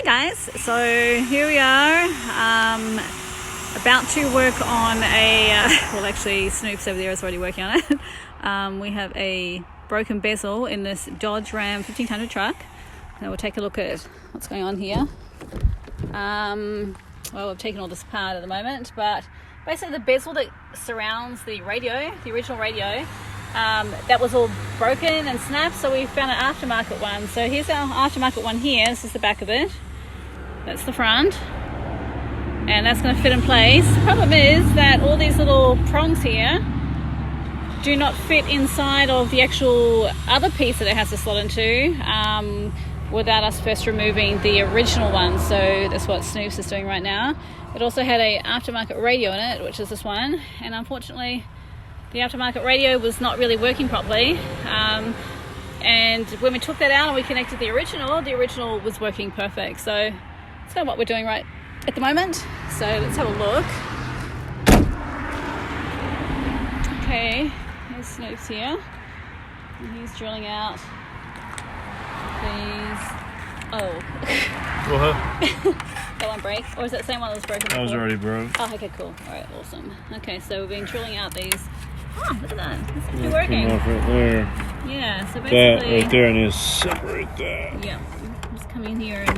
Hi guys, so here we are about to work on a, well actually Snoop's over there is already working on it. We have a broken bezel in this Dodge Ram 1500 truck. Now we'll take a look at what's going on here. Well, we've taken all this apart at the moment, but basically the bezel that surrounds the radio, the original radio, that was all broken and snapped, so we found an aftermarket one. So here's our aftermarket one here. This is the back of it. That's the front. And that's going to fit in place. The problem is that all these little prongs here do not fit inside of the actual other piece that it has to slot into without us first removing the original one. So that's what Snoops is doing right now. It also had a aftermarket radio in it, which is this one. And unfortunately, the aftermarket radio was not really working properly. And when we took that out and we connected the original was working perfect. So that's kind of what we're doing right at the moment. So let's have a look. Okay, here's Snoops here. And he's drilling out these. Oh. What? That one break? Or is that the same one that was broken before? That was already broke. Oh, okay, cool. Alright, awesome. Okay, so we've been drilling out these. Oh, look at that. It's actually working. Come off right there. Yeah, so basically... That right there, and you separate that. Yeah. Just come in here and...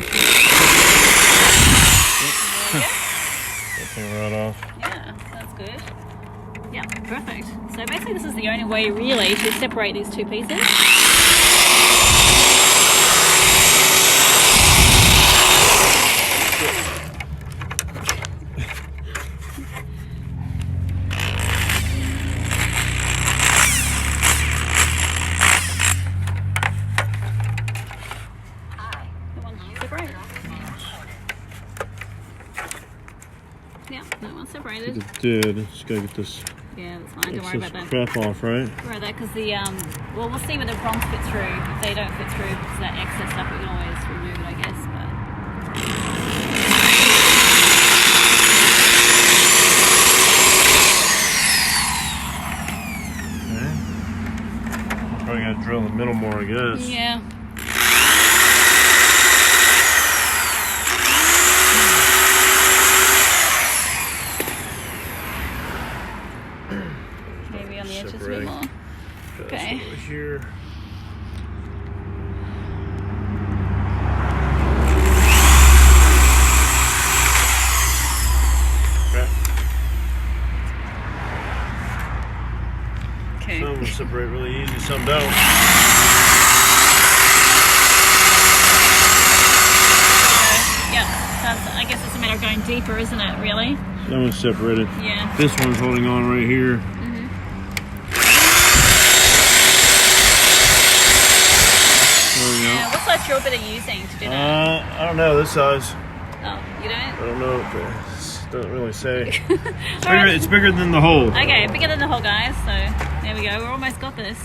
That thing right off. Yeah, that's good. Yeah, perfect. So basically this is the only way really to separate these two pieces. Yeah, that one's separated. It did. Just gotta get this. Yeah, that's fine. Don't worry about that. Crap off, right? Don't worry about that because the well, we'll see whether the prongs fit through. If they don't fit through, it's that excess stuff we can always remove it, I guess. But okay. Probably gotta drill in the middle more, I guess. yeah. Maybe on the edges a bit more. Okay. Over here. Okay. Some will separate really easy, some don't. Yeah, I guess it's a matter of going deeper, isn't it, really? That one's separated. Yeah. This one's holding on right here. Yeah, what size drill bit are you using to do that? I don't know this size. Oh, you don't? I don't know. It doesn't really say. It's, Right. it's bigger than the hole. Okay, bigger than the hole, guys. So there we go. We're almost got this.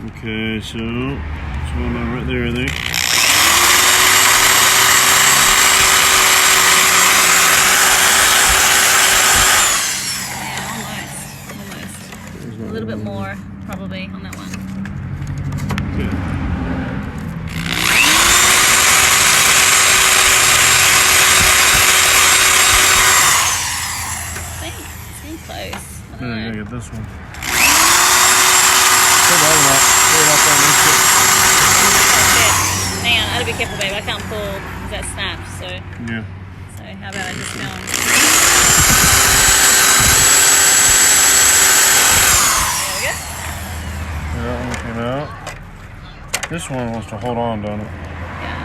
Okay, so it's going on right there, I think. Yeah, almost. A little bit more, probably, on that one. Okay. It's close. I I don't know. gotta get this one. Pull that one out. Pull it up on this shit. Hang on, I gotta be careful, babe. I can't pull because that snapped. So Yeah. how about I just film? There we go. That one came out. This one wants to hold on, don't it? Yeah.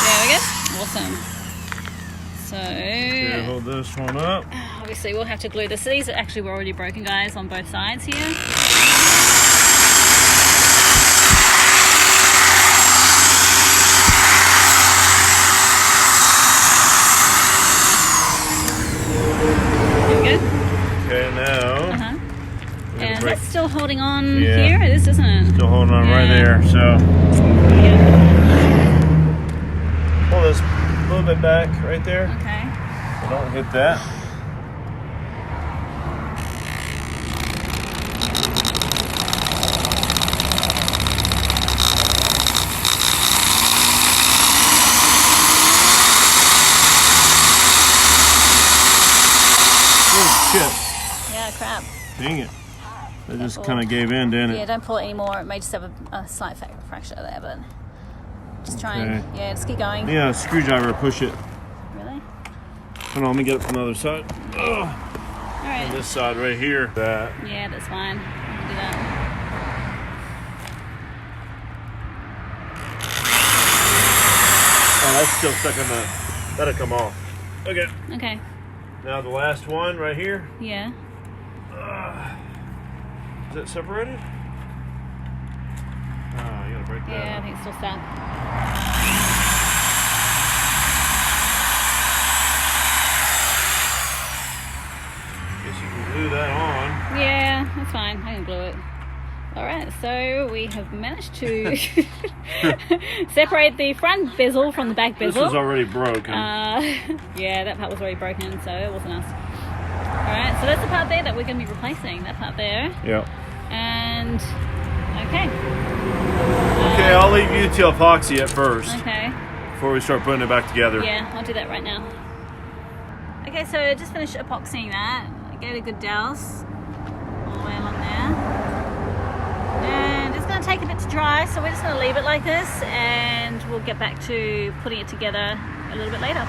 There we go. Awesome. So Okay, hold this one up. obviously we'll have to glue this. So these actually were already broken, guys, on both sides here. Okay, now. And is that still holding on Yeah. here? It is, isn't it? Still holding on right there, so. Yeah. Pull this a little bit back right there. Okay. So don't hit that. Oh shit. Yeah, crap. Dang it. It just kind of gave in, didn't it? Yeah, don't pull it anymore. It may just have a slight fracture there, but just try and, yeah, just keep going. Yeah, screwdriver, push it. Really? Hold on, let me get it from the other side. Ugh. All right. On this side right here. That. Yeah, that's fine. I can do that. Oh, that's still stuck in the... That'll come off. Okay. Okay. Now the last one right here. Yeah. Is that separated? Oh, you gotta break that. Yeah, I up. think it's still stuck. Guess you can glue that on. Yeah, that's fine. I can glue it. All right, so we have managed to separate the front bezel from the back bezel. This was already broken. Yeah, that part was already broken, so it wasn't us. All right, so that's the part there that we're going to be replacing. That part there. Yeah. And okay. Okay, I'll leave you to epoxy at first. Okay. Before we start putting it back together. Yeah, I'll do that right now. Okay, so just finished epoxying that. I gave it a good douse all the way along there. And it's going to take a bit to dry, so we're just going to leave it like this, and we'll get back to putting it together a little bit later.